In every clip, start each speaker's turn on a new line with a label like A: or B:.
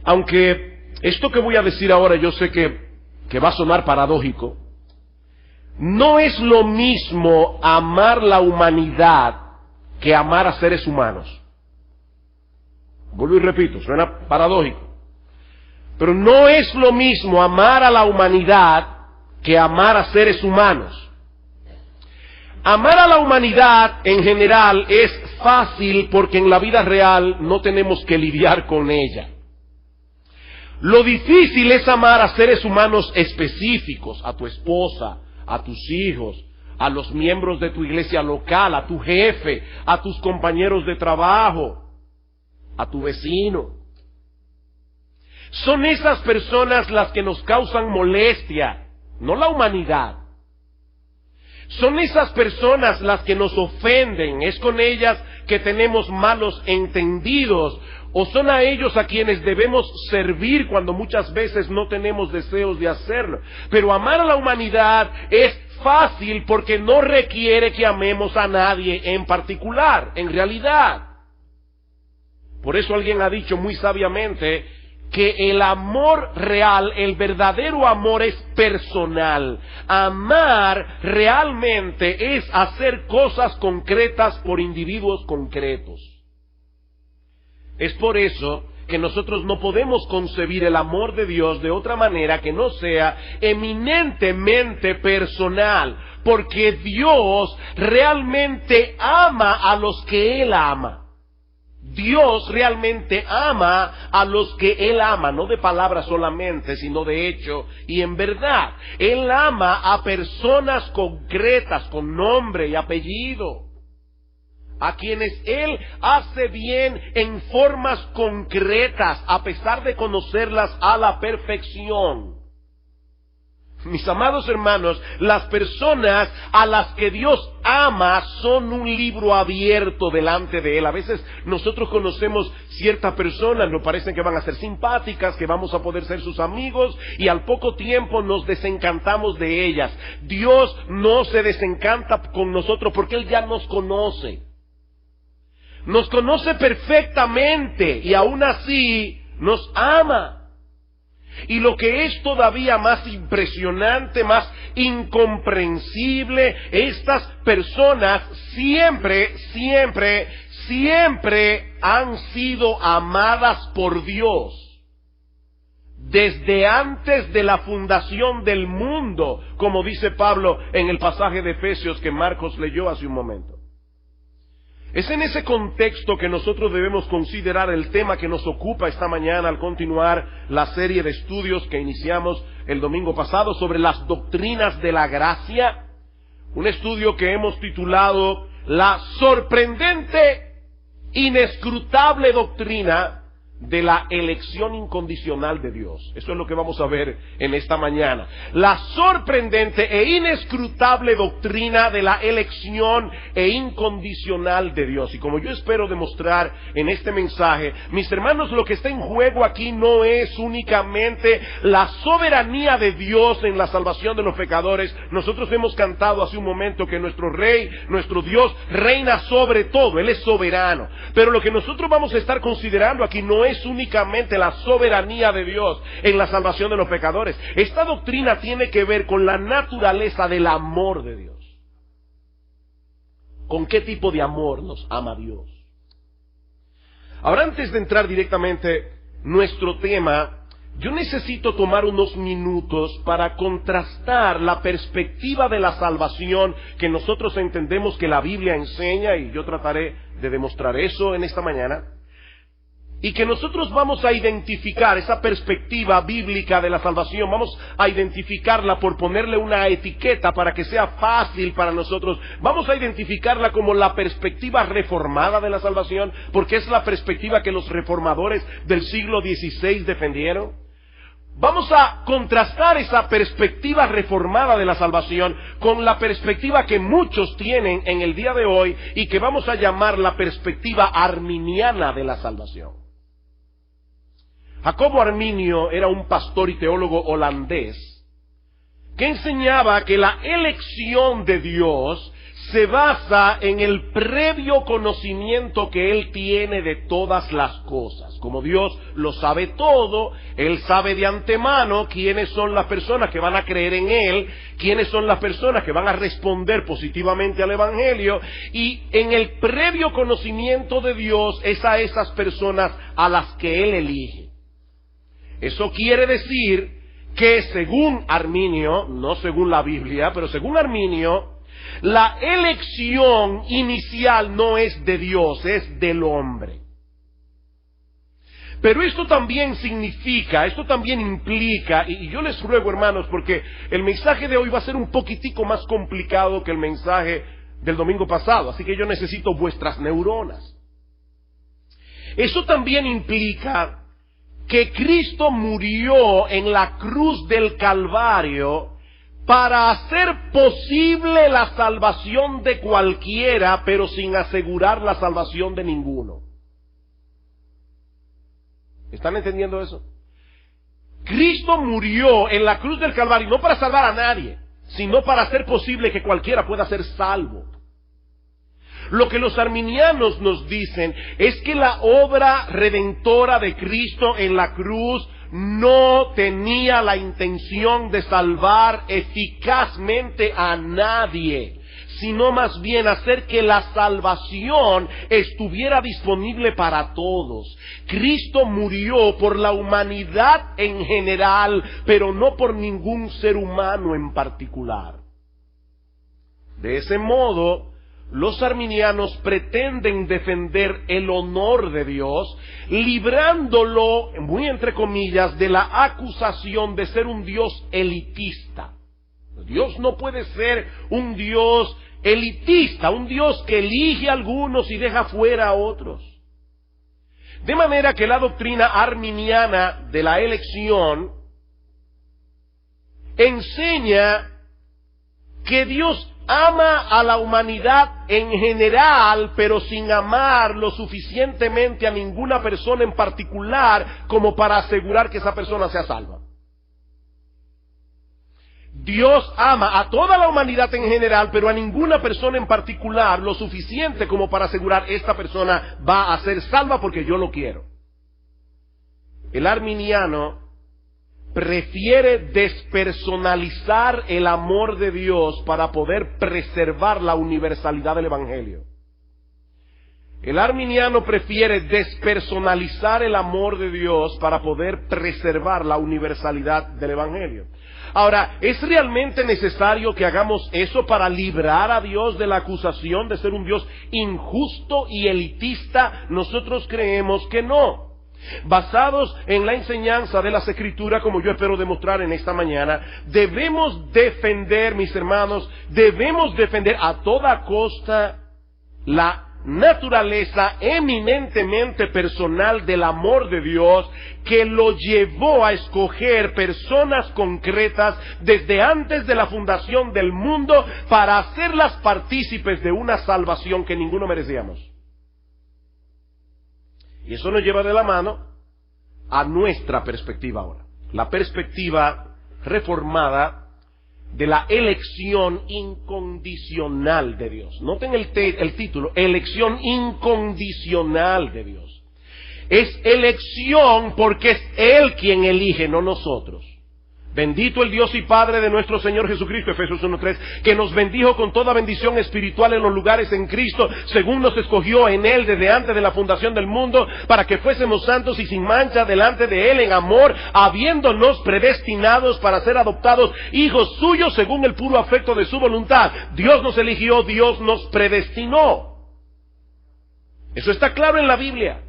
A: Aunque esto que voy a decir ahora yo sé que va a sonar paradójico, no es lo mismo amar la humanidad que amar a seres humanos. Vuelvo y repito, suena paradójico. Pero no es lo mismo amar a la humanidad que amar a seres humanos. Amar a la humanidad en general es fácil porque en la vida real no tenemos que lidiar con ella. Lo difícil es amar a seres humanos específicos, a tu esposa, a tus hijos, a los miembros de tu iglesia local, a tu jefe, a tus compañeros de trabajo, a tu vecino. Son esas personas las que nos causan molestia, no la humanidad. Son esas personas las que nos ofenden, es con ellas que tenemos malos entendidos, o son a ellos a quienes debemos servir cuando muchas veces no tenemos deseos de hacerlo. Pero amar a la humanidad es fácil porque no requiere que amemos a nadie en particular, en realidad. Por eso alguien ha dicho muy sabiamente que el amor real, el verdadero amor es personal. Amar realmente es hacer cosas concretas por individuos concretos. Es por eso que nosotros no podemos concebir el amor de Dios de otra manera que no sea eminentemente personal, porque Dios realmente ama a los que Él ama. Dios realmente ama a los que Él ama, no de palabra solamente, sino de hecho y en verdad. Él ama a personas concretas, con nombre y apellido, a quienes Él hace bien en formas concretas, a pesar de conocerlas a la perfección. Mis amados hermanos, las personas a las que Dios ama son un libro abierto delante de Él. A veces nosotros conocemos ciertas personas, nos parecen que van a ser simpáticas, que vamos a poder ser sus amigos, y al poco tiempo nos desencantamos de ellas. Dios no se desencanta con nosotros porque Él ya nos conoce. Nos conoce perfectamente y aún así nos ama. Y lo que es todavía más impresionante, más incomprensible, estas personas siempre han sido amadas por Dios. Desde antes de la fundación del mundo, como dice Pablo en el pasaje de Efesios que Marcos leyó hace un momento. Es en ese contexto que nosotros debemos considerar el tema que nos ocupa esta mañana al continuar la serie de estudios que iniciamos el domingo pasado sobre las doctrinas de la gracia. Un estudio que hemos titulado La sorprendente, inescrutable doctrina de la elección incondicional de Dios. Eso es lo que vamos a ver en esta mañana. La sorprendente e inescrutable doctrina de la elección e incondicional de Dios. Y como yo espero demostrar en este mensaje, mis hermanos, lo que está en juego aquí no es únicamente la soberanía de Dios en la salvación de los pecadores. Nosotros hemos cantado hace un momento que nuestro Rey, nuestro Dios, reina sobre todo. Él es soberano. Pero lo que nosotros vamos a estar considerando aquí no es únicamente la soberanía de Dios en la salvación de los pecadores. Esta doctrina tiene que ver con la naturaleza del amor de Dios. ¿Con qué tipo de amor nos ama Dios? Ahora, antes de entrar directamente nuestro tema, yo necesito tomar unos minutos para contrastar la perspectiva de la salvación que nosotros entendemos que la Biblia enseña, y yo trataré de demostrar eso en esta mañana. Y que nosotros vamos a identificar esa perspectiva bíblica de la salvación, vamos a identificarla por ponerle una etiqueta para que sea fácil para nosotros. Vamos a identificarla como la perspectiva reformada de la salvación, porque es la perspectiva que los reformadores del siglo XVI defendieron. Vamos a contrastar esa perspectiva reformada de la salvación con la perspectiva que muchos tienen en el día de hoy y que vamos a llamar la perspectiva arminiana de la salvación. Jacobo Arminio era un pastor y teólogo holandés que enseñaba que la elección de Dios se basa en el previo conocimiento que Él tiene de todas las cosas. Como Dios lo sabe todo, Él sabe de antemano quiénes son las personas que van a creer en Él, quiénes son las personas que van a responder positivamente al Evangelio, y en el previo conocimiento de Dios es a esas personas a las que Él elige. Eso quiere decir que según Arminio, no según la Biblia, pero según Arminio, la elección inicial no es de Dios, es del hombre. Pero esto también significa, esto también implica, y yo les ruego, hermanos, porque el mensaje de hoy va a ser un poquitico más complicado que el mensaje del domingo pasado, así que yo necesito vuestras neuronas. Eso también implica que Cristo murió en la cruz del Calvario para hacer posible la salvación de cualquiera, pero sin asegurar la salvación de ninguno. ¿Están entendiendo eso? Cristo murió en la cruz del Calvario no para salvar a nadie, sino para hacer posible que cualquiera pueda ser salvo. Lo que los arminianos nos dicen es que la obra redentora de Cristo en la cruz no tenía la intención de salvar eficazmente a nadie, sino más bien hacer que la salvación estuviera disponible para todos. Cristo murió por la humanidad en general, pero no por ningún ser humano en particular. De ese modo, los arminianos pretenden defender el honor de Dios, librándolo, muy entre comillas, de la acusación de ser un Dios elitista. Dios no puede ser un Dios elitista, un Dios que elige a algunos y deja fuera a otros. De manera que la doctrina arminiana de la elección enseña que Dios ama a la humanidad en general, pero sin amar lo suficientemente a ninguna persona en particular como para asegurar que esa persona sea salva. Dios ama a toda la humanidad en general, pero a ninguna persona en particular lo suficiente como para asegurar esta persona va a ser salva porque yo lo quiero. El arminiano prefiere despersonalizar el amor de Dios para poder preservar la universalidad del Evangelio. El arminiano prefiere despersonalizar el amor de Dios para poder preservar la universalidad del Evangelio. Ahora, ¿es realmente necesario que hagamos eso para librar a Dios de la acusación de ser un Dios injusto y elitista? Nosotros creemos que no. Basados en la enseñanza de las Escrituras, como yo espero demostrar en esta mañana, debemos defender, mis hermanos, debemos defender a toda costa la naturaleza eminentemente personal del amor de Dios que lo llevó a escoger personas concretas desde antes de la fundación del mundo para hacerlas partícipes de una salvación que ninguno merecíamos. Y eso nos lleva de la mano a nuestra perspectiva ahora, la perspectiva reformada de la elección incondicional de Dios. Noten el título, elección incondicional de Dios. Es elección porque es Él quien elige, no nosotros. Bendito el Dios y Padre de nuestro Señor Jesucristo, Efesios 1:3, que nos bendijo con toda bendición espiritual en los lugares en Cristo, según nos escogió en Él desde antes de la fundación del mundo, para que fuésemos santos y sin mancha delante de Él en amor, habiéndonos predestinados para ser adoptados hijos suyos según el puro afecto de su voluntad. Dios nos eligió, Dios nos predestinó. Eso está claro en la Biblia.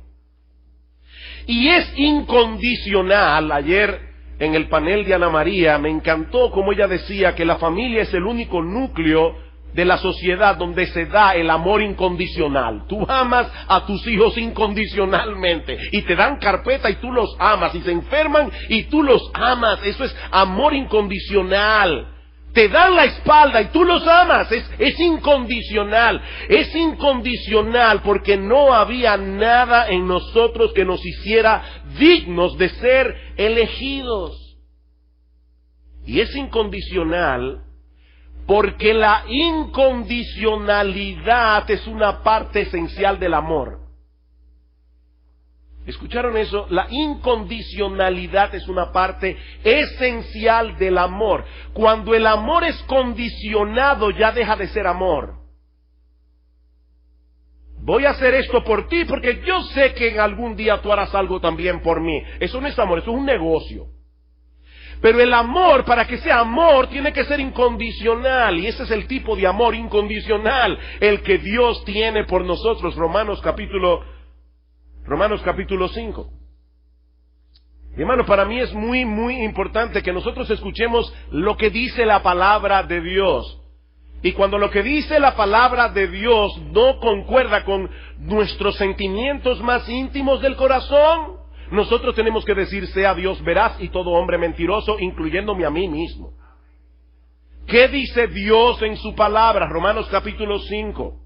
A: Y es incondicional. Ayer, en el panel de Ana María, me encantó como ella decía que la familia es el único núcleo de la sociedad donde se da el amor incondicional. Tú amas a tus hijos incondicionalmente y te dan carpeta y tú los amas, y se enferman y tú los amas. Eso es amor incondicional. Te dan la espalda y tú los amas. Es incondicional. Es incondicional porque no había nada en nosotros que nos hiciera dignos de ser elegidos. Y es incondicional Porque la incondicionalidad es una parte esencial del amor. ¿Escucharon eso? La incondicionalidad es una parte esencial del amor. Cuando el amor es condicionado, ya deja de ser amor. Voy a hacer esto por ti porque yo sé que en algún día tú harás algo también por mí. Eso no es amor, eso es un negocio. Pero el amor, para que sea amor, tiene que ser incondicional. Y ese es el tipo de amor incondicional, el que Dios tiene por nosotros. Romanos capítulo 5. Y hermano, para mí es muy, muy importante que nosotros escuchemos lo que dice la palabra de Dios. Y cuando lo que dice la palabra de Dios no concuerda con nuestros sentimientos más íntimos del corazón, nosotros tenemos que decir: sea Dios veraz y todo hombre mentiroso, incluyéndome a mí mismo. ¿Qué dice Dios en su palabra? Romanos capítulo 5,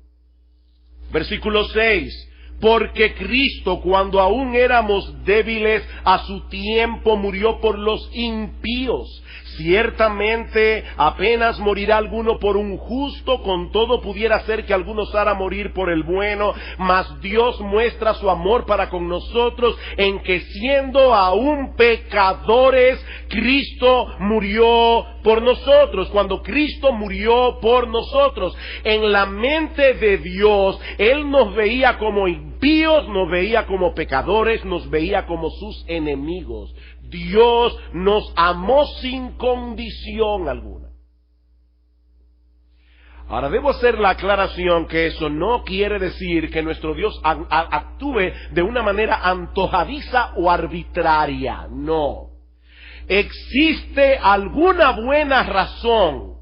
A: versículo 6. Porque Cristo, cuando aún éramos débiles, a su tiempo murió por los impíos. Ciertamente apenas morirá alguno por un justo, con todo pudiera ser que alguno osara morir por el bueno, mas Dios muestra su amor para con nosotros en que siendo aún pecadores, Cristo murió por nosotros. Cuando Cristo murió por nosotros, en la mente de Dios, Él nos veía como impíos, nos veía como pecadores, nos veía como sus enemigos. Dios nos amó sin condición alguna. Ahora, debo hacer la aclaración que eso no quiere decir que nuestro Dios actúe de una manera antojadiza o arbitraria. No. Existe alguna buena razón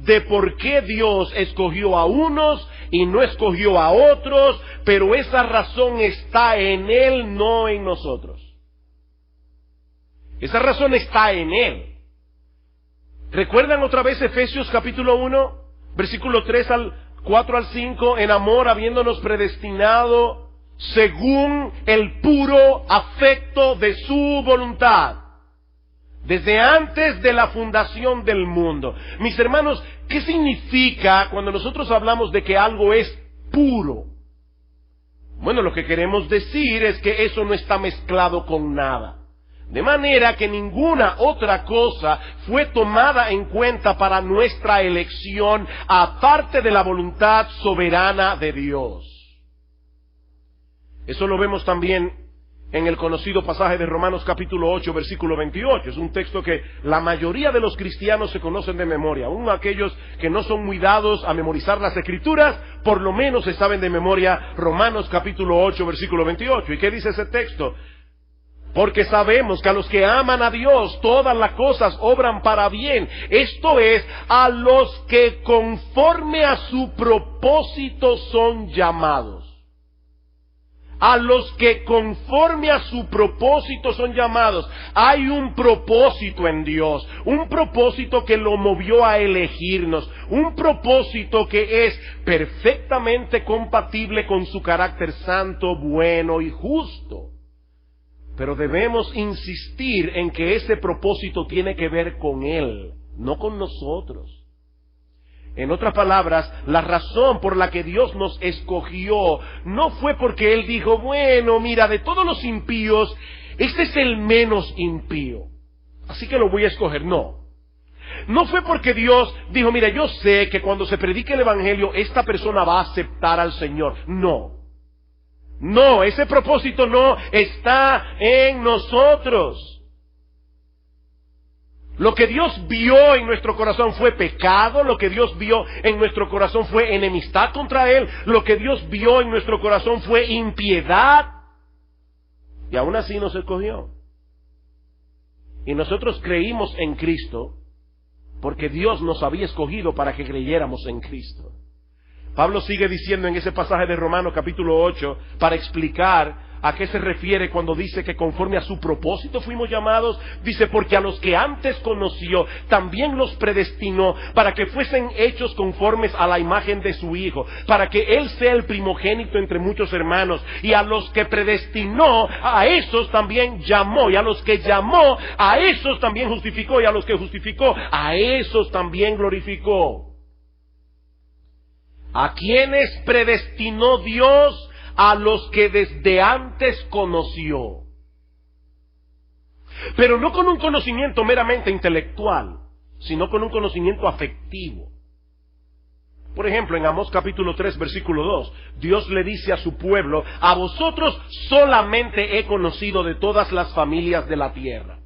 A: de por qué Dios escogió a unos y no escogió a otros, pero esa razón está en Él, no en nosotros. Esa razón está en Él. ¿Recuerdan otra vez Efesios capítulo 1, versículo 4 al 5? En amor, habiéndonos predestinado según el puro afecto de su voluntad, desde antes de la fundación del mundo. Mis hermanos, ¿qué significa cuando nosotros hablamos de que algo es puro? Bueno, lo que queremos decir es que eso no está mezclado con nada. De manera que ninguna otra cosa fue tomada en cuenta para nuestra elección, aparte de la voluntad soberana de Dios. Eso lo vemos también en el conocido pasaje de Romanos capítulo 8, versículo 28. Es un texto que la mayoría de los cristianos se conocen de memoria. Aún aquellos que no son muy dados a memorizar las Escrituras, por lo menos se saben de memoria Romanos capítulo 8, versículo 28. ¿Y qué dice ese texto? Porque sabemos que a los que aman a Dios todas las cosas obran para bien. Esto es, a los que conforme a su propósito son llamados. A los que conforme a su propósito son llamados. Hay un propósito en Dios, un propósito que lo movió a elegirnos, un propósito que es perfectamente compatible con su carácter santo, bueno y justo. Pero debemos insistir en que ese propósito tiene que ver con Él, no con nosotros. En otras palabras, la razón por la que Dios nos escogió no fue porque Él dijo: bueno, mira, de todos los impíos, este es el menos impío, así que lo voy a escoger. No. No fue porque Dios dijo: mira, yo sé que cuando se predique el Evangelio, esta persona va a aceptar al Señor. No. No, ese propósito no está en nosotros. Lo que Dios vio en nuestro corazón fue pecado, lo que Dios vio en nuestro corazón fue enemistad contra Él, lo que Dios vio en nuestro corazón fue impiedad, y aún así nos escogió. Y nosotros creímos en Cristo porque Dios nos había escogido para que creyéramos en Cristo. Pablo sigue diciendo en ese pasaje de Romanos capítulo 8, para explicar ¿A qué se refiere cuando dice que conforme a su propósito fuimos llamados? Dice, porque a los que antes conoció, también los predestinó para que fuesen hechos conformes a la imagen de su Hijo, para que Él sea el primogénito entre muchos hermanos. Y a los que predestinó, a esos también llamó. Y a los que llamó, a esos también justificó. Y a los que justificó, a esos también glorificó. ¿A quiénes predestinó Dios? A los que desde antes conoció. Pero no con un conocimiento meramente intelectual, sino con un conocimiento afectivo. Por ejemplo, en Amós capítulo 3, versículo 2, Dios le dice a su pueblo: a vosotros solamente he conocido de todas las familias de la tierra.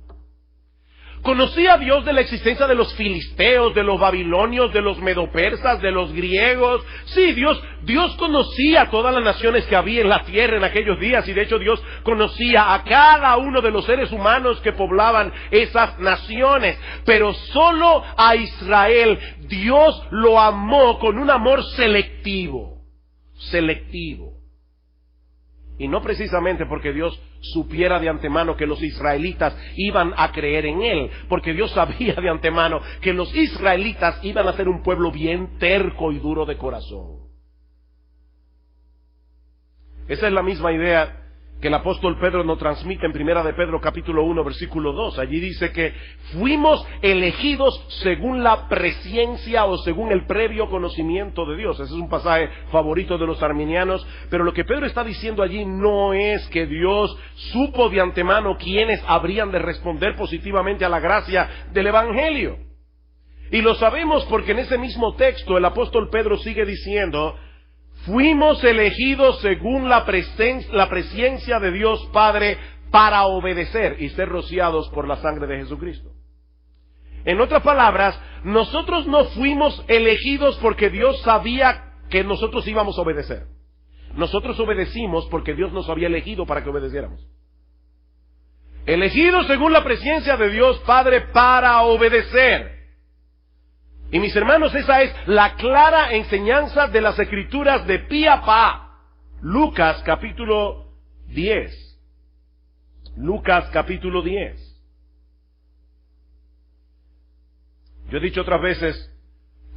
A: ¿Conocía Dios de la existencia de los filisteos, de los babilonios, de los medopersas, de los griegos? Sí, Dios conocía todas las naciones que había en la tierra en aquellos días, y de hecho Dios conocía a cada uno de los seres humanos que poblaban esas naciones. Pero solo a Israel Dios lo amó con un amor selectivo. Y no precisamente porque Dios supiera de antemano que los israelitas iban a creer en Él, porque Dios sabía de antemano que los israelitas iban a ser un pueblo bien terco y duro de corazón. Esa es la misma idea que el apóstol Pedro nos transmite en Primera de Pedro capítulo 1 versículo 2. Allí dice que fuimos elegidos según la presciencia o según el previo conocimiento de Dios. Ese es un pasaje favorito de los arminianos, pero lo que Pedro está diciendo allí no es que Dios supo de antemano quiénes habrían de responder positivamente a la gracia del Evangelio. Y lo sabemos porque en ese mismo texto el apóstol Pedro sigue diciendo: fuimos elegidos según la presciencia de Dios Padre para obedecer y ser rociados por la sangre de Jesucristo. En otras palabras, nosotros no fuimos elegidos porque Dios sabía que nosotros íbamos a obedecer. Nosotros obedecimos porque Dios nos había elegido para que obedeciéramos. Elegidos según la presciencia de Dios Padre para obedecer. Y mis hermanos, esa es la clara enseñanza de las Escrituras de pi a pa. Lucas capítulo 10. Lucas capítulo 10. Yo he dicho otras veces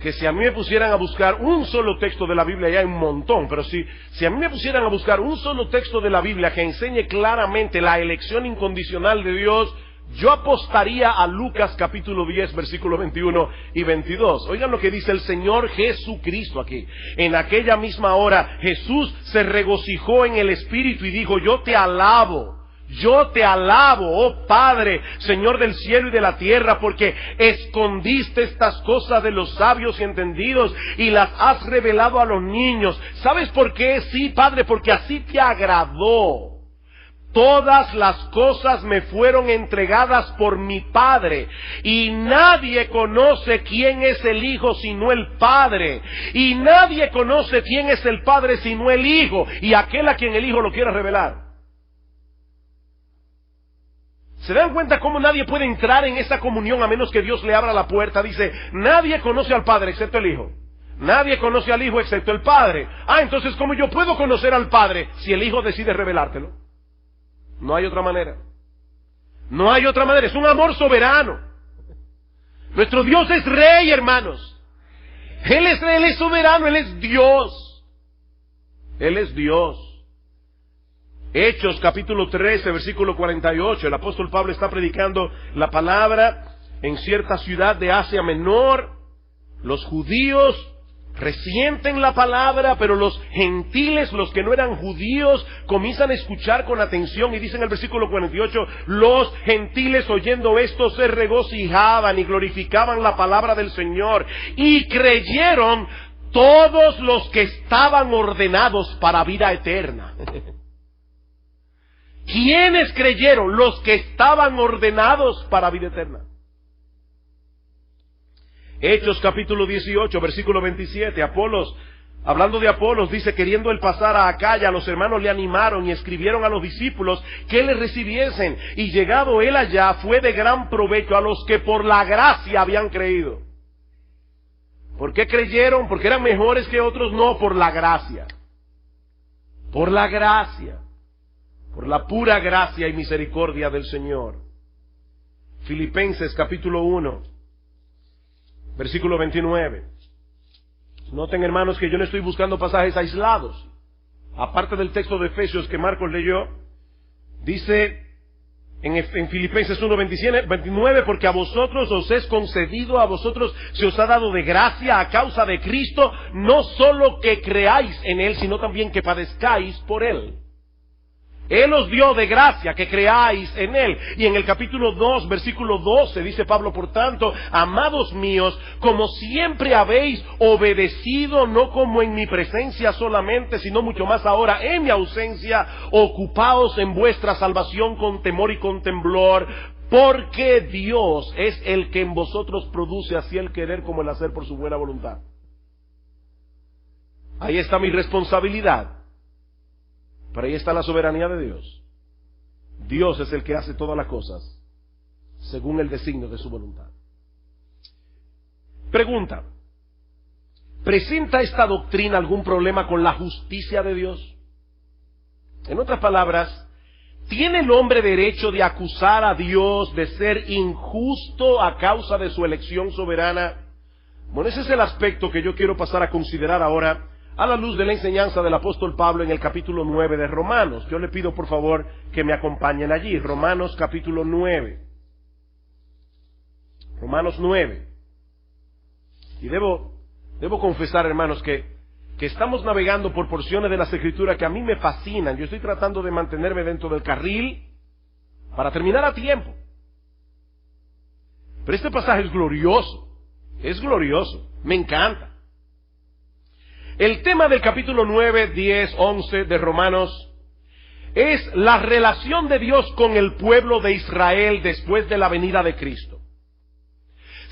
A: que si a mí me pusieran a buscar un solo texto de la Biblia, ya hay un montón, pero si a mí me pusieran a buscar un solo texto de la Biblia que enseñe claramente la elección incondicional de Dios, yo apostaría a Lucas capítulo 10, versículos 21 y 22. Oigan lo que dice el Señor Jesucristo aquí. En aquella misma hora Jesús se regocijó en el Espíritu y dijo: yo te alabo, oh Padre, Señor del cielo y de la tierra, porque escondiste estas cosas de los sabios y entendidos y las has revelado a los niños. ¿Sabes por qué? Sí, Padre, porque así te agradó. Todas las cosas me fueron entregadas por mi Padre, y nadie conoce quién es el Hijo sino el Padre, y nadie conoce quién es el Padre sino el Hijo, y aquel a quien el Hijo lo quiera revelar. ¿Se dan cuenta cómo nadie puede entrar en esa comunión a menos que Dios le abra la puerta? Dice, nadie conoce al Padre excepto el Hijo. Nadie conoce al Hijo excepto el Padre. Entonces, ¿cómo yo puedo conocer al Padre si el Hijo decide revelártelo? No hay otra manera. No hay otra manera. Es un amor soberano. Nuestro Dios es Rey, hermanos. Él es soberano, Él es Dios. Él es Dios. Hechos capítulo 13, versículo 48. El apóstol Pablo está predicando la palabra en cierta ciudad de Asia Menor. Los judíos resienten la palabra, pero los gentiles, los que no eran judíos, comienzan a escuchar con atención, y dice en el versículo 48, los gentiles oyendo esto se regocijaban y glorificaban la palabra del Señor, y creyeron todos los que estaban ordenados para vida eterna. ¿Quiénes creyeron? Los que estaban ordenados para vida eterna. Hechos capítulo 18, versículo 27, hablando de Apolos, dice, queriendo él pasar a Acaya, los hermanos le animaron y escribieron a los discípulos que le recibiesen, y llegado él allá, fue de gran provecho a los que por la gracia habían creído. ¿Por qué creyeron? ¿Porque eran mejores que otros? No, por la gracia. Por la gracia. por la pura gracia y misericordia del Señor. Filipenses capítulo 1, versículo 29. Noten, hermanos, que yo no estoy buscando pasajes aislados. Aparte del texto de Efesios que Marcos leyó, dice en Filipenses 1, 29, porque a vosotros os es concedido, a vosotros se os ha dado de gracia a causa de Cristo, no solo que creáis en Él, sino también que padezcáis por Él. Él os dio de gracia que creáis en Él. Y en el capítulo 2, versículo 12, dice Pablo, por tanto, amados míos, como siempre habéis obedecido, no como en mi presencia solamente, sino mucho más ahora en mi ausencia, ocupaos en vuestra salvación con temor y con temblor, porque Dios es el que en vosotros produce así el querer como el hacer por su buena voluntad. Ahí está mi responsabilidad. Pero ahí está la soberanía de Dios. Dios es el que hace todas las cosas según el designio de su voluntad. Pregunta: ¿presenta esta doctrina algún problema con la justicia de Dios? En otras palabras, ¿tiene el hombre derecho de acusar a Dios de ser injusto a causa de su elección soberana? Bueno, ese es el aspecto que yo quiero pasar a considerar ahora a la luz de la enseñanza del apóstol Pablo en el capítulo 9 de Romanos. Yo le pido por favor que me acompañen allí. Romanos capítulo 9. Romanos 9. Y debo confesar, hermanos, que estamos navegando por porciones de las Escrituras que a mí me fascinan. Yo estoy tratando de mantenerme dentro del carril para terminar a tiempo. Pero este pasaje es glorioso, me encanta. El tema del capítulo 9, 10, 11 de Romanos es la relación de Dios con el pueblo de Israel después de la venida de Cristo.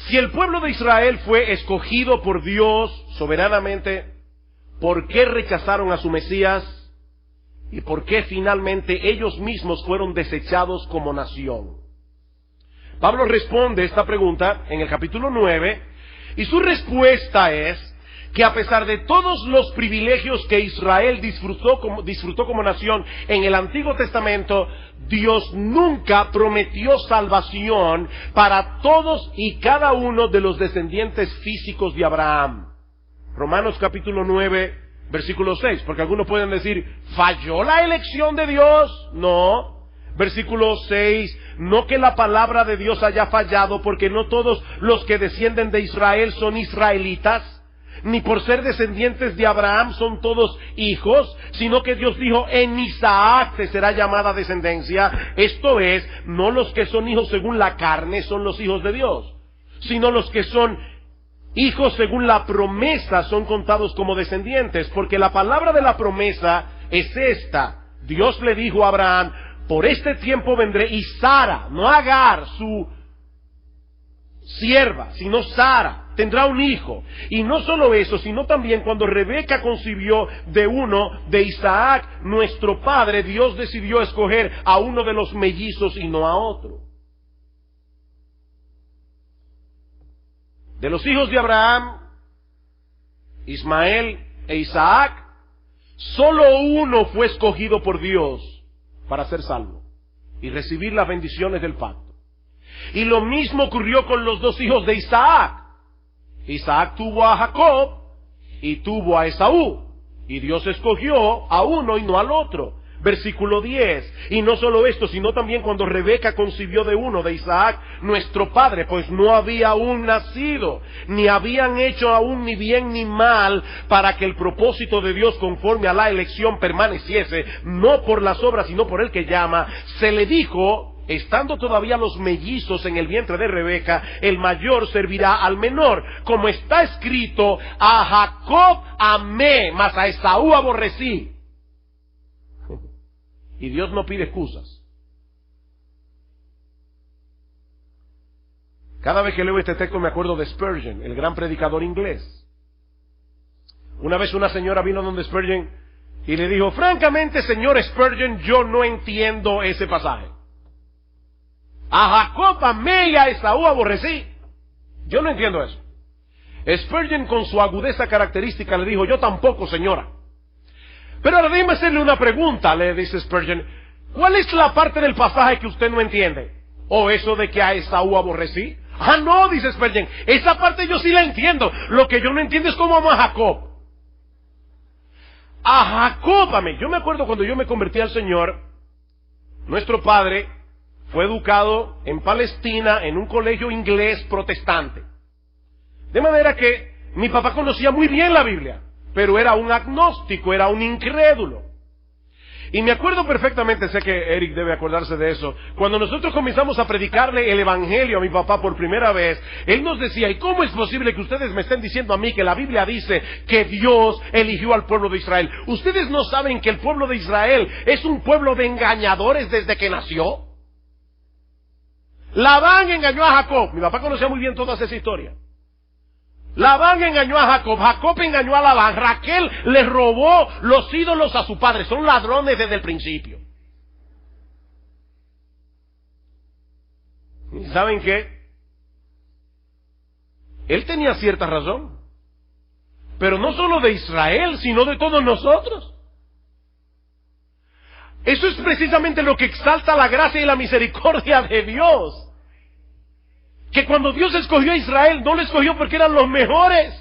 A: Si el pueblo de Israel fue escogido por Dios soberanamente, ¿por qué rechazaron a su Mesías? ¿Y por qué finalmente ellos mismos fueron desechados como nación? Pablo responde esta pregunta en el capítulo 9, y su respuesta es que a pesar de todos los privilegios que Israel disfrutó como nación en el Antiguo Testamento, Dios nunca prometió salvación para todos y cada uno de los descendientes físicos de Abraham. Romanos capítulo 9, versículo 6, porque algunos pueden decir, ¿falló la elección de Dios? No. Versículo 6, no que la palabra de Dios haya fallado, porque no todos los que descienden de Israel son israelitas, ni por ser descendientes de Abraham son todos hijos, sino que Dios dijo, en Isaac te será llamada descendencia. Esto es, no los que son hijos según la carne son los hijos de Dios, sino los que son hijos según la promesa son contados como descendientes, porque la palabra de la promesa es esta. Dios le dijo a Abraham, por este tiempo vendré, y Sara, no Agar, su sierva, sino Sara, tendrá un hijo. Y no solo eso, sino también cuando Rebeca concibió de uno de Isaac, nuestro padre, Dios decidió escoger a uno de los mellizos y no a otro. De los hijos de Abraham, Ismael e Isaac, solo uno fue escogido por Dios para ser salvo y recibir las bendiciones del pacto. Y lo mismo ocurrió con los dos hijos de Isaac. Isaac tuvo a Jacob y tuvo a Esaú, y Dios escogió a uno y no al otro. Versículo 10, y no solo esto, sino también cuando Rebeca concibió de uno de Isaac, nuestro padre, pues no había aún nacido, ni habían hecho aún ni bien ni mal, para que el propósito de Dios conforme a la elección permaneciese, no por las obras, sino por el que llama, se le dijo, estando todavía los mellizos en el vientre de Rebeca, el mayor servirá al menor, como está escrito, a Jacob amé, mas a Esaú aborrecí. Y Dios no pide excusas. Cada vez que leo este texto me acuerdo de Spurgeon, el gran predicador inglés. Una vez una señora vino donde Spurgeon y le dijo, francamente, señor Spurgeon, yo no entiendo ese pasaje. A Jacob amé y a Esaú aborrecí. Yo no entiendo eso. Spurgeon, con su agudeza característica, le dijo, yo tampoco, señora. Pero ahora déjeme hacerle una pregunta, le dice Spurgeon. ¿Cuál es la parte del pasaje que usted no entiende? ¿O eso de que a Esaú aborrecí? Ah, no, dice Spurgeon, esa parte yo sí la entiendo. Lo que yo no entiendo es cómo amo a Jacob. A Jacob, amén. Yo me acuerdo cuando yo me convertí al Señor, nuestro padre fue educado en Palestina en un colegio inglés protestante. De manera que mi papá conocía muy bien la Biblia, pero era un agnóstico, era un incrédulo. Y me acuerdo perfectamente, sé que Eric debe acordarse de eso, cuando nosotros comenzamos a predicarle el Evangelio a mi papá por primera vez, él nos decía, ¿y cómo es posible que ustedes me estén diciendo a mí que la Biblia dice que Dios eligió al pueblo de Israel? ¿Ustedes no saben que el pueblo de Israel es un pueblo de engañadores desde que nació? Labán engañó a Jacob. Mi papá conocía muy bien toda esa historia. Labán engañó a Jacob, Jacob engañó a Labán, Raquel le robó los ídolos a su padre. Son ladrones desde el principio. ¿Y saben qué? Él tenía cierta razón, pero no solo de Israel, sino de todos nosotros. Eso es precisamente lo que exalta la gracia y la misericordia de Dios. Que cuando Dios escogió a Israel, no lo escogió porque eran los mejores.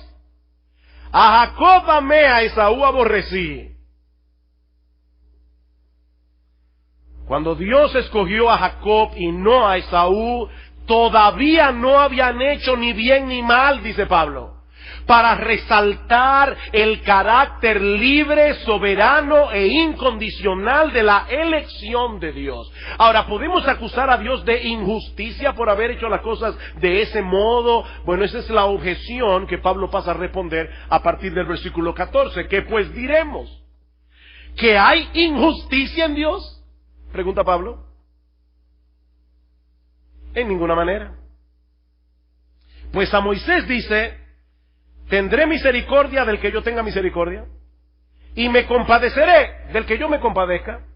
A: A Jacob amé, a Esaú aborrecí. Cuando Dios escogió a Jacob y no a Esaú, todavía no habían hecho ni bien ni mal, dice Pablo, para resaltar el carácter libre, soberano e incondicional de la elección de Dios. Ahora, ¿podemos acusar a Dios de injusticia por haber hecho las cosas de ese modo? Bueno, esa es la objeción que Pablo pasa a responder a partir del versículo 14. ¿Qué pues diremos? ¿Que hay injusticia en Dios? Pregunta Pablo. En ninguna manera. Pues a Moisés dice, tendré misericordia del que yo tenga misericordia, y me compadeceré del que yo me compadezca.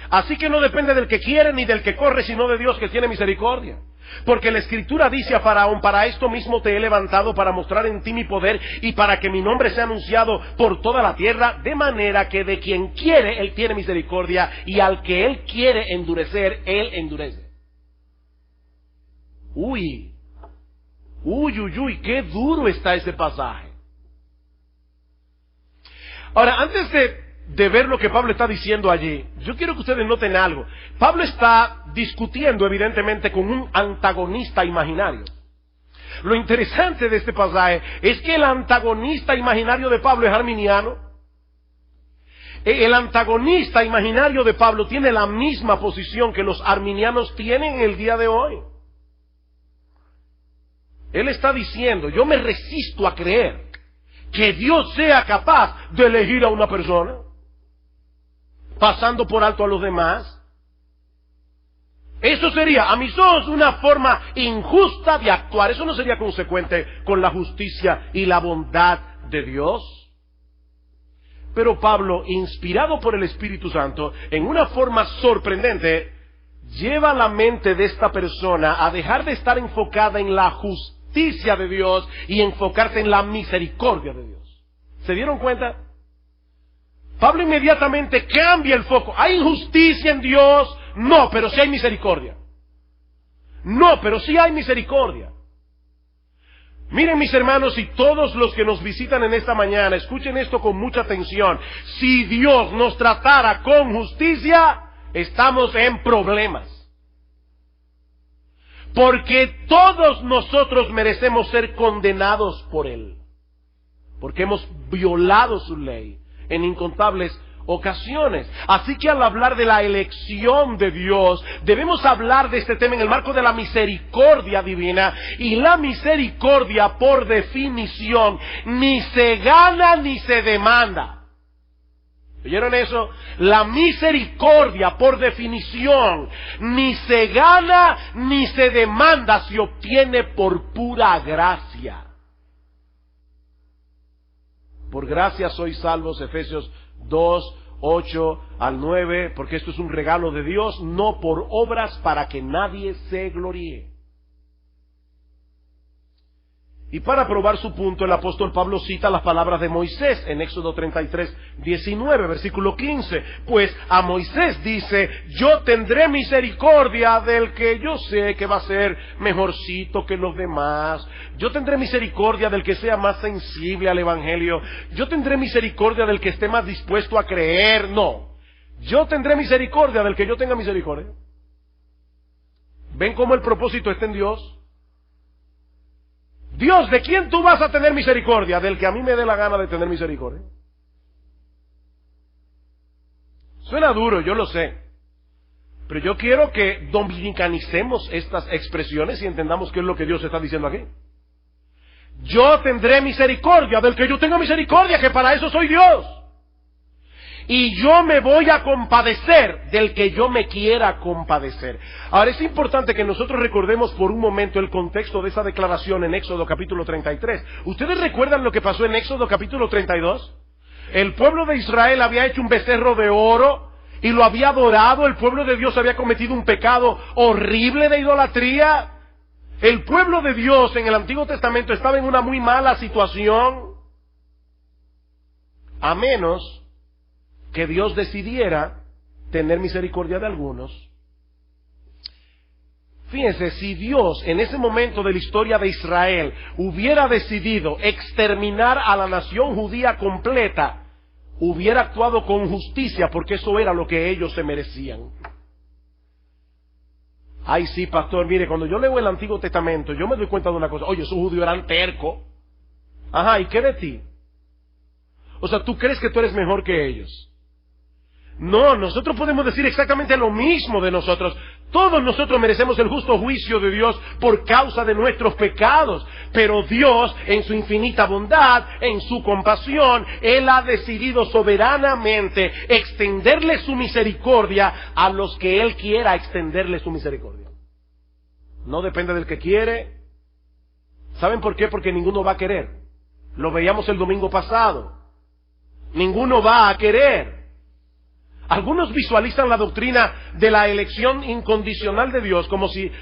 A: Así que no depende del que quiere ni del que corre, sino de Dios que tiene misericordia. Porque la Escritura dice a Faraón, para esto mismo te he levantado, para mostrar en ti mi poder, y para que mi nombre sea anunciado por toda la tierra, de manera que de quien quiere, él tiene misericordia, y al que él quiere endurecer, él endurece. Uy, qué duro está ese pasaje. Ahora, antes de ver lo que Pablo está diciendo allí, yo quiero que ustedes noten algo. Pablo está discutiendo evidentemente con un antagonista imaginario. Lo interesante de este pasaje es que el antagonista imaginario de Pablo es arminiano. El antagonista imaginario de Pablo tiene la misma posición que los arminianos tienen en el día de hoy. Él está diciendo, yo me resisto a creer que Dios sea capaz de elegir a una persona, pasando por alto a los demás. Eso sería, a mis ojos, una forma injusta de actuar. Eso no sería consecuente con la justicia y la bondad de Dios. Pero Pablo, inspirado por el Espíritu Santo, en una forma sorprendente, lleva la mente de esta persona a dejar de estar enfocada en la justicia de Dios y enfocarse en la misericordia de Dios. ¿Se dieron cuenta? Pablo inmediatamente cambia el foco. ¿Hay injusticia en Dios? No, pero sí hay misericordia. No, pero sí hay misericordia. Miren, mis hermanos, y todos los que nos visitan en esta mañana, escuchen esto con mucha atención. Si Dios nos tratara con justicia, estamos en problemas. Porque todos nosotros merecemos ser condenados por Él. Porque hemos violado su ley en incontables ocasiones. Así que al hablar de la elección de Dios, debemos hablar de este tema en el marco de la misericordia divina. Y la misericordia, por definición, ni se gana ni se demanda. ¿Oyeron eso? La misericordia, por definición, ni se gana ni se demanda, se obtiene por pura gracia. Por gracia sois salvos, Efesios 2, 8 al 9, porque esto es un regalo de Dios, no por obras para que nadie se gloríe. Y para probar su punto, el apóstol Pablo cita las palabras de Moisés en Éxodo 33, 19, versículo 15. Pues a Moisés dice: yo tendré misericordia del que yo sé que va a ser mejorcito que los demás. Yo tendré misericordia del que sea más sensible al evangelio. Yo tendré misericordia del que esté más dispuesto a creer. No. Yo tendré misericordia del que yo tenga misericordia. ¿Ven cómo el propósito está en Dios? Dios, ¿de quién tú vas a tener misericordia? Del que a mí me dé la gana de tener misericordia. Suena duro, yo lo sé. Pero yo quiero que dominicanicemos estas expresiones y entendamos qué es lo que Dios está diciendo aquí. Yo tendré misericordia del que yo tenga misericordia, que para eso soy Dios. Y yo me voy a compadecer del que yo me quiera compadecer. Ahora es importante que nosotros recordemos por un momento el contexto de esa declaración en Éxodo capítulo 33. ¿Ustedes recuerdan lo que pasó en Éxodo capítulo 32? El pueblo de Israel había hecho un becerro de oro y lo había adorado. El pueblo de Dios había cometido un pecado horrible de idolatría. El pueblo de Dios en el Antiguo Testamento estaba en una muy mala situación, a menos que Dios decidiera tener misericordia de algunos. Fíjense, si Dios en ese momento de la historia de Israel hubiera decidido exterminar a la nación judía completa, hubiera actuado con justicia, porque eso era lo que ellos se merecían. Ay, sí, pastor, mire, cuando yo leo el Antiguo Testamento, yo me doy cuenta de una cosa. Oye, esos judíos eran tercos. Ajá, ¿y qué de ti? O sea, ¿tú crees que tú eres mejor que ellos? No, nosotros podemos decir exactamente lo mismo de nosotros. Todos nosotros merecemos el justo juicio de Dios por causa de nuestros pecados. Pero Dios, en su infinita bondad, en su compasión, Él ha decidido soberanamente extenderle su misericordia a los que Él quiera extenderle su misericordia. No depende del que quiere. ¿Saben por qué? Porque ninguno va a querer. Lo veíamos el domingo pasado. Ninguno va a querer. Algunos visualizan la doctrina de la elección incondicional de Dios como si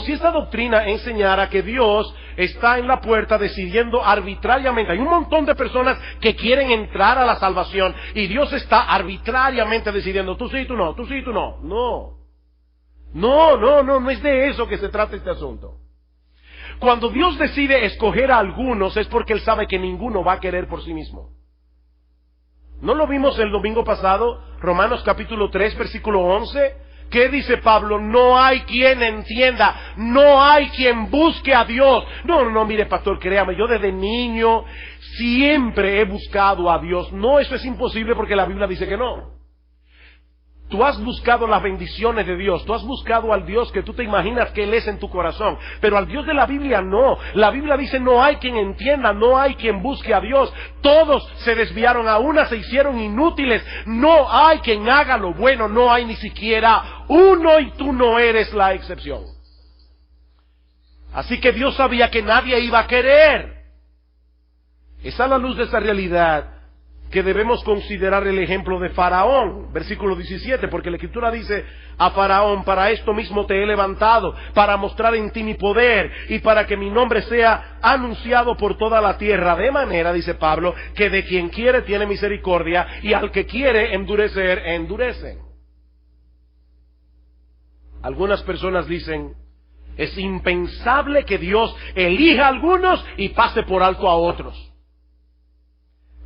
A: esta doctrina enseñara que Dios está en la puerta decidiendo arbitrariamente. Hay un montón de personas que quieren entrar a la salvación y Dios está arbitrariamente decidiendo, tú sí, tú no, tú sí, tú no. No es de eso que se trata este asunto. Cuando Dios decide escoger a algunos es porque Él sabe que ninguno va a querer por sí mismo. ¿No lo vimos el domingo pasado? Romanos capítulo 3, versículo 11. ¿Qué dice Pablo? No hay quien entienda, no hay quien busque a Dios. No, mire, pastor, créame, yo desde niño siempre he buscado a Dios. No, eso es imposible porque la Biblia dice que no. Tú has buscado las bendiciones de Dios, tú has buscado al Dios que tú te imaginas que Él es en tu corazón, pero al Dios de la Biblia no. La Biblia dice no hay quien entienda, no hay quien busque a Dios. Todos se desviaron, a una se hicieron inútiles, no hay quien haga lo bueno, no hay ni siquiera uno y tú no eres la excepción. Así que Dios sabía que nadie iba a querer. Es a la luz de esa realidad que debemos considerar el ejemplo de Faraón, versículo 17, porque la Escritura dice a Faraón: para esto mismo te he levantado, para mostrar en ti mi poder, y para que mi nombre sea anunciado por toda la tierra, de manera, dice Pablo, que de quien quiere tiene misericordia, y al que quiere endurecer, endurece. Algunas personas dicen, es impensable que Dios elija a algunos y pase por alto a otros.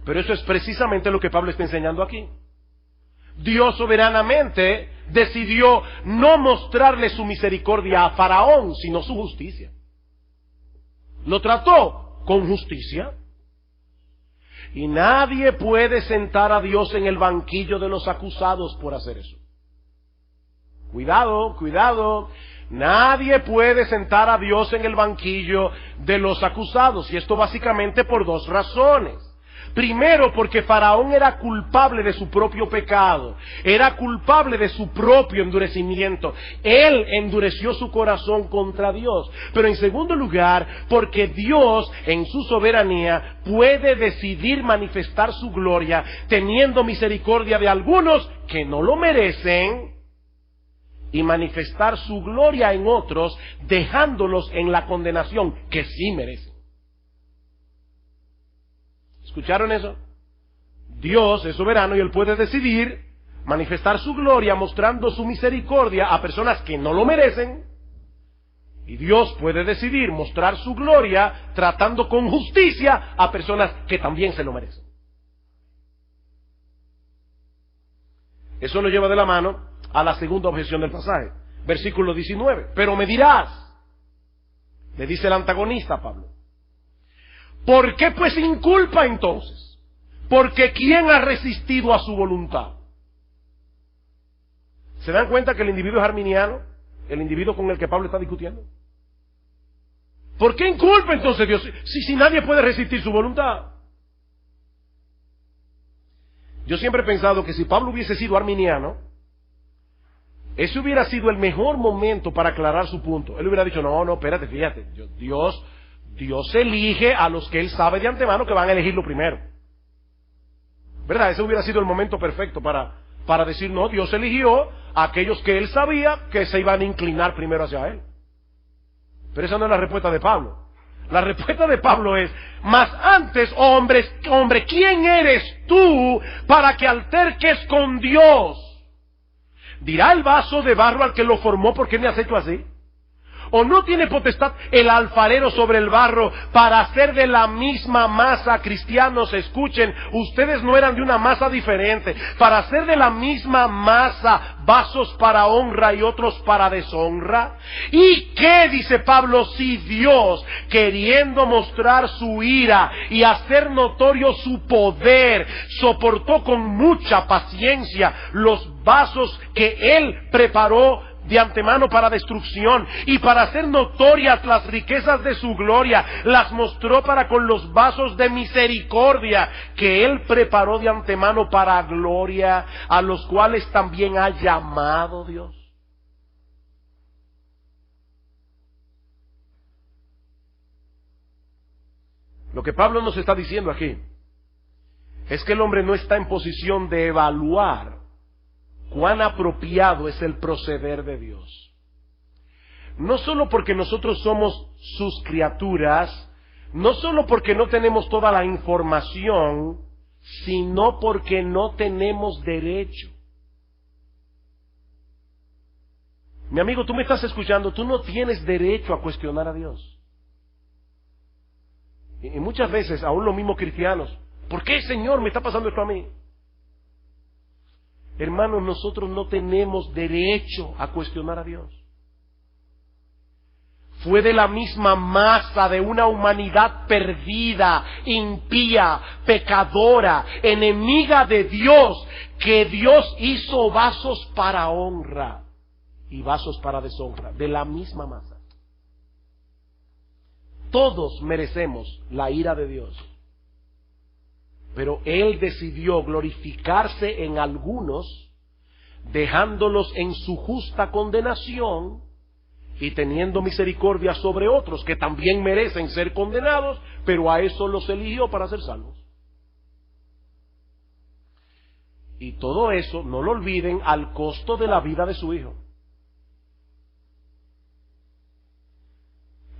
A: Pero eso es precisamente lo que Pablo está enseñando aquí. Dios soberanamente decidió no mostrarle su misericordia a Faraón, sino su justicia. Lo trató con justicia. Y nadie puede sentar a Dios en el banquillo de los acusados por hacer eso. Cuidado. Nadie puede sentar a Dios en el banquillo de los acusados. Y esto básicamente por dos razones. Primero, porque Faraón era culpable de su propio pecado, era culpable de su propio endurecimiento. Él endureció su corazón contra Dios. Pero en segundo lugar, porque Dios en su soberanía puede decidir manifestar su gloria, teniendo misericordia de algunos que no lo merecen, y manifestar su gloria en otros, dejándolos en la condenación que sí merecen. ¿Escucharon eso? Dios es soberano y Él puede decidir manifestar su gloria mostrando su misericordia a personas que no lo merecen. Y Dios puede decidir mostrar su gloria tratando con justicia a personas que también se lo merecen. Eso lo lleva de la mano a la segunda objeción del pasaje. Versículo 19. Pero me dirás, le dice el antagonista a Pablo, ¿por qué pues inculpa entonces? Porque ¿quién ha resistido a su voluntad? ¿Se dan cuenta que el individuo es arminiano? El individuo con el que Pablo está discutiendo. ¿Por qué inculpa entonces Dios si nadie puede resistir su voluntad? Yo siempre he pensado que si Pablo hubiese sido arminiano, ese hubiera sido el mejor momento para aclarar su punto. Él hubiera dicho, no, espérate, fíjate, Dios elige a los que Él sabe de antemano que van a elegirlo primero. ¿Verdad? Ese hubiera sido el momento perfecto para decir, no, Dios eligió a aquellos que Él sabía que se iban a inclinar primero hacia Él. Pero esa no es la respuesta de Pablo. La respuesta de Pablo es, mas antes, hombre, ¿quién eres tú para que alterques con Dios? ¿Dirá el vaso de barro al que lo formó, por qué me has hecho así? ¿O no tiene potestad el alfarero sobre el barro para hacer de la misma masa? Cristianos, escuchen, ustedes no eran de una masa diferente. Para hacer de la misma masa vasos para honra y otros para deshonra. ¿Y qué, dice Pablo, si Dios, queriendo mostrar su ira y hacer notorio su poder, soportó con mucha paciencia los vasos que Él preparó de antemano para destrucción, y para hacer notorias las riquezas de su gloria, las mostró para con los vasos de misericordia que Él preparó de antemano para gloria, a los cuales también ha llamado Dios? Lo que Pablo nos está diciendo aquí es que el hombre no está en posición de evaluar cuán apropiado es el proceder de Dios. No solo porque nosotros somos sus criaturas, no solo porque no tenemos toda la información, sino porque no tenemos derecho. Mi amigo, tú me estás escuchando, tú no tienes derecho a cuestionar a Dios. Y muchas veces, aún los mismos cristianos, ¿por qué, Señor, me está pasando esto a mí? Hermanos, nosotros no tenemos derecho a cuestionar a Dios. Fue de la misma masa de una humanidad perdida, impía, pecadora, enemiga de Dios, que Dios hizo vasos para honra y vasos para deshonra, de la misma masa. Todos merecemos la ira de Dios. Pero Él decidió glorificarse en algunos, dejándolos en su justa condenación y teniendo misericordia sobre otros que también merecen ser condenados, pero a eso los eligió para ser salvos. Y todo eso, no lo olviden, al costo de la vida de su Hijo.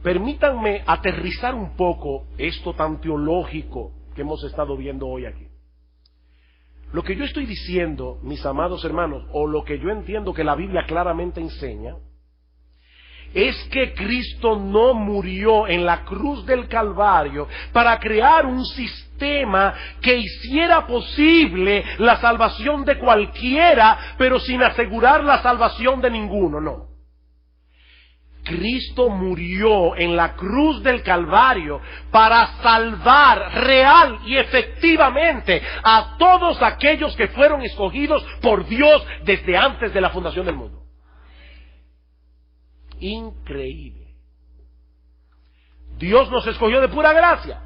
A: Permítanme aterrizar un poco esto tan teológico que hemos estado viendo hoy aquí. Lo que yo estoy diciendo, mis amados hermanos, o lo que yo entiendo que la Biblia claramente enseña, es que Cristo no murió en la cruz del Calvario para crear un sistema que hiciera posible la salvación de cualquiera, pero sin asegurar la salvación de ninguno, no. Cristo murió en la cruz del Calvario para salvar real y efectivamente a todos aquellos que fueron escogidos por Dios desde antes de la fundación del mundo. Increíble. Dios nos escogió de pura gracia.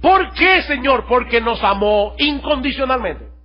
A: ¿Por qué, Señor? Porque nos amó incondicionalmente.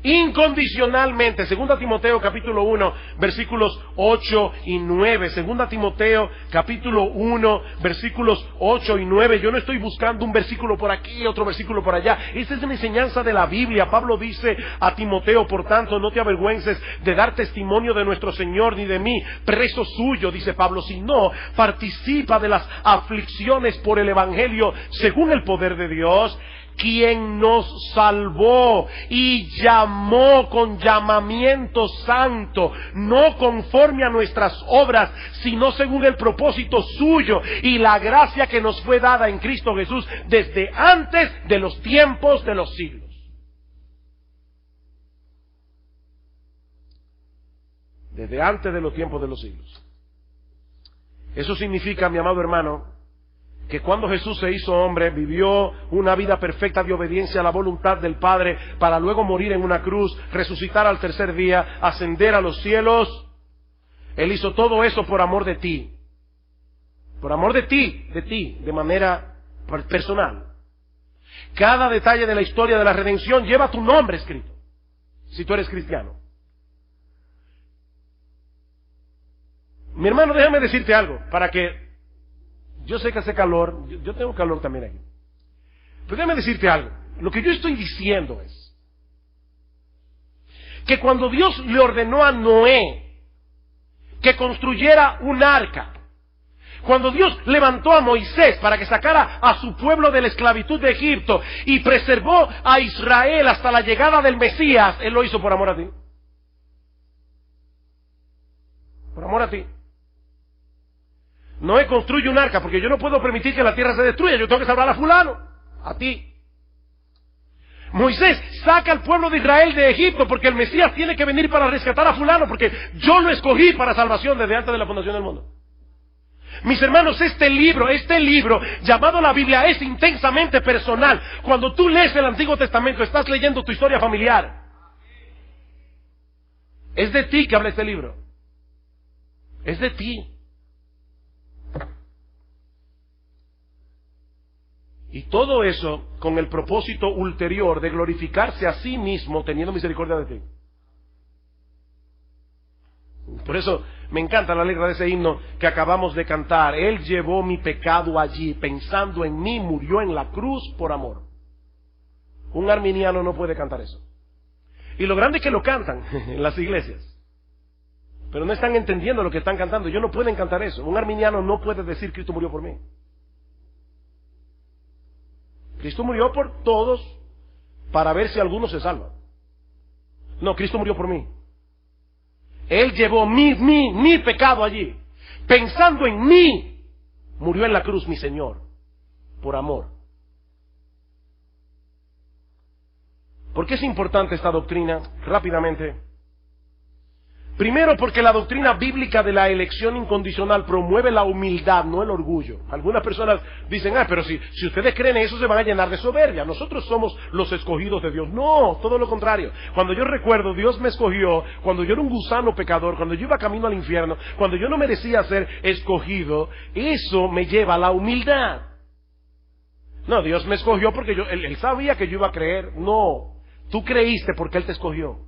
A: Incondicionalmente. 2 Timoteo capítulo 1 versículos 8 y 9. 2 Timoteo capítulo 1 versículos 8 y 9. Yo no estoy buscando un versículo por aquí, otro versículo por allá. Esta es una enseñanza de la Biblia. Pablo dice a Timoteo, por tanto, no te avergüences de dar testimonio de nuestro Señor ni de mí, preso suyo, dice Pablo, sino participa de las aflicciones por el Evangelio según el poder de Dios, quien nos salvó y llamó con llamamiento santo, no conforme a nuestras obras, sino según el propósito suyo y la gracia que nos fue dada en Cristo Jesús desde antes de los tiempos de los siglos. Desde antes de los tiempos de los siglos. Eso significa, mi amado hermano, que cuando Jesús se hizo hombre, vivió una vida perfecta de obediencia a la voluntad del Padre, para luego morir en una cruz, resucitar al tercer día, ascender a los cielos. Él hizo todo eso por amor de ti. Por amor de ti, de manera personal. Cada detalle de la historia de la redención lleva tu nombre escrito, si tú eres cristiano. Mi hermano, déjame decirte algo, para que... Yo sé que hace calor, yo tengo calor también aquí. Pero déjame decirte algo. Lo que yo estoy diciendo es que cuando Dios le ordenó a Noé que construyera un arca, cuando Dios levantó a Moisés para que sacara a su pueblo de la esclavitud de Egipto y preservó a Israel hasta la llegada del Mesías, Él lo hizo por amor a ti. Por amor a ti. Noé construye un arca porque yo no puedo permitir que la tierra se destruya, yo tengo que salvar a fulano, a ti. Moisés saca al pueblo de Israel de Egipto porque el Mesías tiene que venir para rescatar a fulano, porque yo lo escogí para salvación desde antes de la fundación del mundo. Mis hermanos, este libro llamado la Biblia es intensamente personal. Cuando tú lees el Antiguo Testamento estás leyendo tu historia familiar. Es de ti que habla este libro. Es de ti. Y todo eso con el propósito ulterior de glorificarse a sí mismo teniendo misericordia de ti. Por eso me encanta la letra de ese himno que acabamos de cantar. Él llevó mi pecado allí, pensando en mí, murió en la cruz por amor. Un arminiano no puede cantar eso. Y lo grande es que lo cantan en las iglesias. Pero no están entendiendo lo que están cantando. Ellos no pueden cantar eso. Un arminiano no puede decir Cristo murió por mí. Cristo murió por todos para ver si alguno se salva. No, Cristo murió por mí. Él llevó mi pecado allí. Pensando en mí, murió en la cruz mi Señor, por amor. ¿Por qué es importante esta doctrina? Rápidamente. Primero, porque la doctrina bíblica de la elección incondicional promueve la humildad, no el orgullo. Algunas personas dicen, pero si ustedes creen eso se van a llenar de soberbia. Nosotros somos los escogidos de Dios. No, todo lo contrario. Cuando yo recuerdo, Dios me escogió, cuando yo era un gusano pecador, cuando yo iba camino al infierno, cuando yo no merecía ser escogido, eso me lleva a la humildad. No, Dios me escogió porque Él sabía que yo iba a creer. No, tú creíste porque Él te escogió.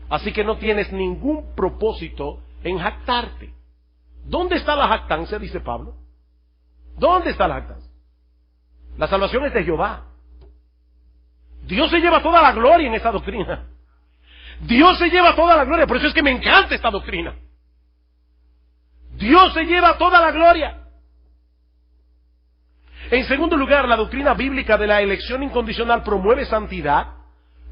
A: Así que no tienes ningún propósito en jactarte. ¿Dónde está la jactancia? Dice Pablo. ¿Dónde está la jactancia? La salvación es de Jehová. Dios se lleva toda la gloria en esta doctrina. Dios se lleva toda la gloria. Por eso es que me encanta esta doctrina. Dios se lleva toda la gloria. En segundo lugar, la doctrina bíblica de la elección incondicional promueve santidad.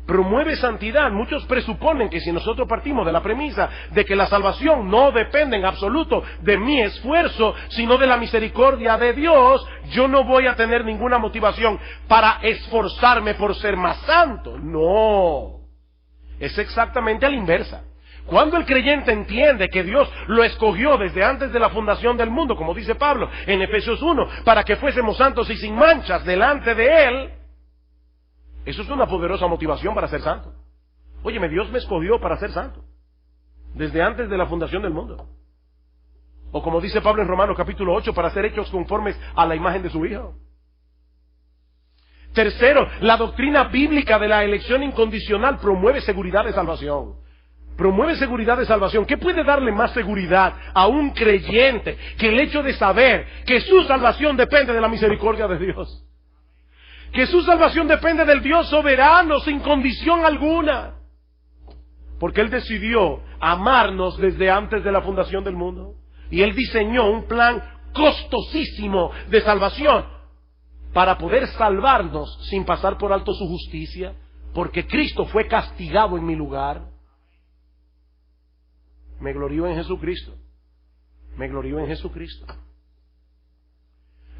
A: Promueve santidad. Muchos presuponen que si nosotros partimos de la premisa de que la salvación no depende en absoluto de mi esfuerzo, sino de la misericordia de Dios, yo no voy a tener ninguna motivación para esforzarme por ser más santo. No. Es exactamente a la inversa. Cuando el creyente entiende que Dios lo escogió desde antes de la fundación del mundo, como dice Pablo en Efesios 1, para que fuésemos santos y sin manchas delante de Él, eso es una poderosa motivación para ser santo. Óyeme, Dios me escogió para ser santo desde antes de la fundación del mundo. O como dice Pablo en Romanos capítulo 8, para ser hechos conformes a la imagen de su Hijo. Tercero, la doctrina bíblica de la elección incondicional promueve seguridad de salvación. Promueve seguridad de salvación. ¿Qué puede darle más seguridad a un creyente que el hecho de saber que su salvación depende de la misericordia de Dios? Que su salvación depende del Dios soberano, sin condición alguna. Porque Él decidió amarnos desde antes de la fundación del mundo. Y Él diseñó un plan costosísimo de salvación. para poder salvarnos sin pasar por alto su justicia, porque Cristo fue castigado en mi lugar. Me glorío en Jesucristo. Me glorío en Jesucristo.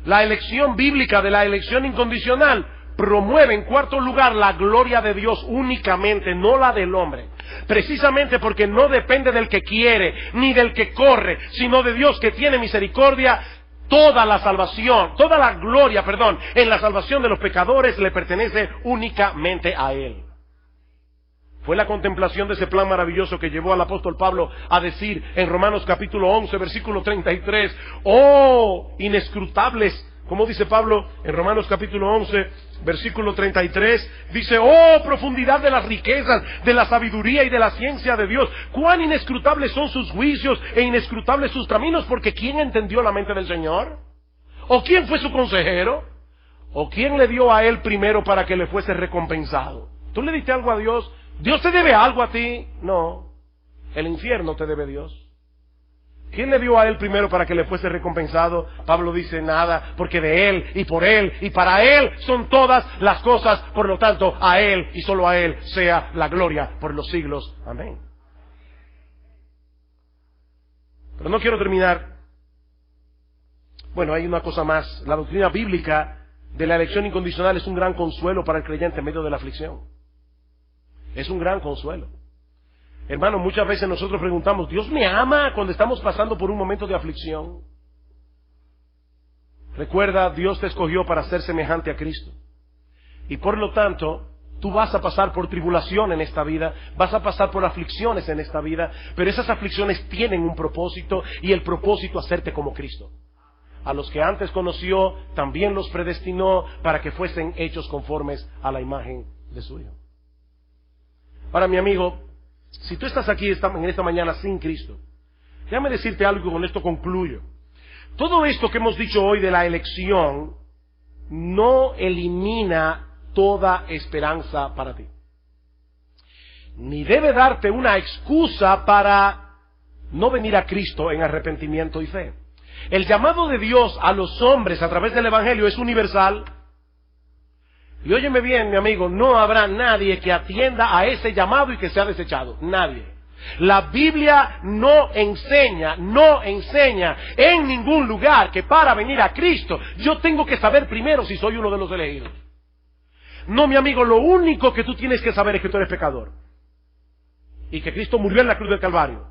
A: La elección bíblica de la elección incondicional promueve en cuarto lugar la gloria de Dios únicamente, no la del hombre. Precisamente porque no depende del que quiere, ni del que corre, sino de Dios que tiene misericordia. Toda la salvación, toda la gloria, en la salvación de los pecadores le pertenece únicamente a Él. Fue la contemplación de ese plan maravilloso que llevó al apóstol Pablo a decir en Romanos capítulo 11, versículo 33, ¡oh, inescrutables! ¿Cómo dice Pablo en Romanos capítulo 11, versículo 33? Dice, ¡oh, profundidad de las riquezas, de la sabiduría y de la ciencia de Dios! ¡Cuán inescrutables son sus juicios e inescrutables sus caminos! Porque ¿quién entendió la mente del Señor? ¿O quién fue su consejero? ¿O quién le dio a Él primero para que le fuese recompensado? ¿Tú le diste algo a Dios? ¿Dios te debe algo a ti? No. El infierno te debe Dios. ¿Quién le dio a Él primero para que le fuese recompensado? Pablo dice nada, porque de Él y por Él y para Él son todas las cosas. Por lo tanto, a Él y solo a Él sea la gloria por los siglos. Amén. Pero no quiero terminar. Bueno, hay una cosa más. La doctrina bíblica de la elección incondicional es un gran consuelo para el creyente en medio de la aflicción. Es un gran consuelo. Hermano, muchas veces nosotros preguntamos, ¿Dios me ama cuando estamos pasando por un momento de aflicción? Recuerda, Dios te escogió para ser semejante a Cristo. Y por lo tanto, tú vas a pasar por tribulación en esta vida, vas a pasar por aflicciones en esta vida, pero esas aflicciones tienen un propósito, y el propósito es hacerte como Cristo. A los que antes conoció, también los predestinó para que fuesen hechos conformes a la imagen de su Hijo. Ahora, mi amigo, si tú estás aquí en esta mañana sin Cristo, déjame decirte algo y con esto concluyo. Todo esto que hemos dicho hoy de la elección no elimina toda esperanza para ti. Ni debe darte una excusa para no venir a Cristo en arrepentimiento y fe. El llamado de Dios a los hombres a través del Evangelio es universal. Y óyeme bien, mi amigo, no habrá nadie que atienda a ese llamado y que sea desechado. Nadie. La Biblia no enseña en ningún lugar que para venir a Cristo yo tengo que saber primero si soy uno de los elegidos. No, mi amigo, lo único que tú tienes que saber es que tú eres pecador. Y que Cristo murió en la cruz del Calvario.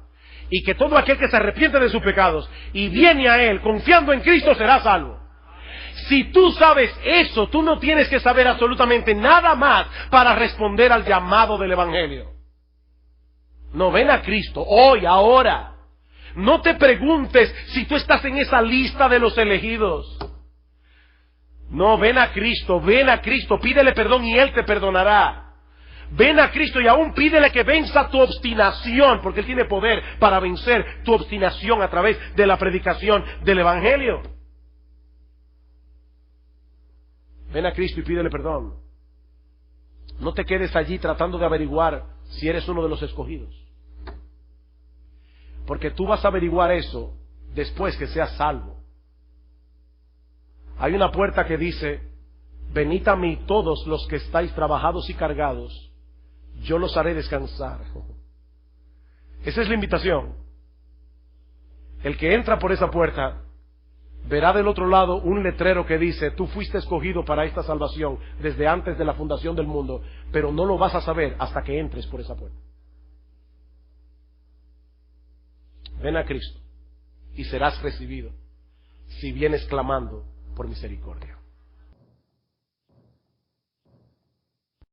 A: Y que todo aquel que se arrepiente de sus pecados y viene a Él confiando en Cristo será salvo. Si tú sabes eso, tú no tienes que saber absolutamente nada más para responder al llamado del Evangelio. No, ven a Cristo hoy, ahora. No te preguntes si tú estás en esa lista de los elegidos. No, ven a Cristo, pídele perdón y Él te perdonará. Ven a Cristo y aún pídele que venza tu obstinación, porque Él tiene poder para vencer tu obstinación a través de la predicación del Evangelio. Ven a Cristo y pídele perdón. No te quedes allí tratando de averiguar si eres uno de los escogidos. Porque tú vas a averiguar eso después que seas salvo. Hay una puerta que dice, venid a mí todos los que estáis trabajados y cargados, yo los haré descansar. Esa es la invitación. El que entra por esa puerta verá del otro lado un letrero que dice, tú fuiste escogido para esta salvación desde antes de la fundación del mundo, pero no lo vas a saber hasta que entres por esa puerta. Ven a Cristo y serás recibido si vienes clamando por misericordia.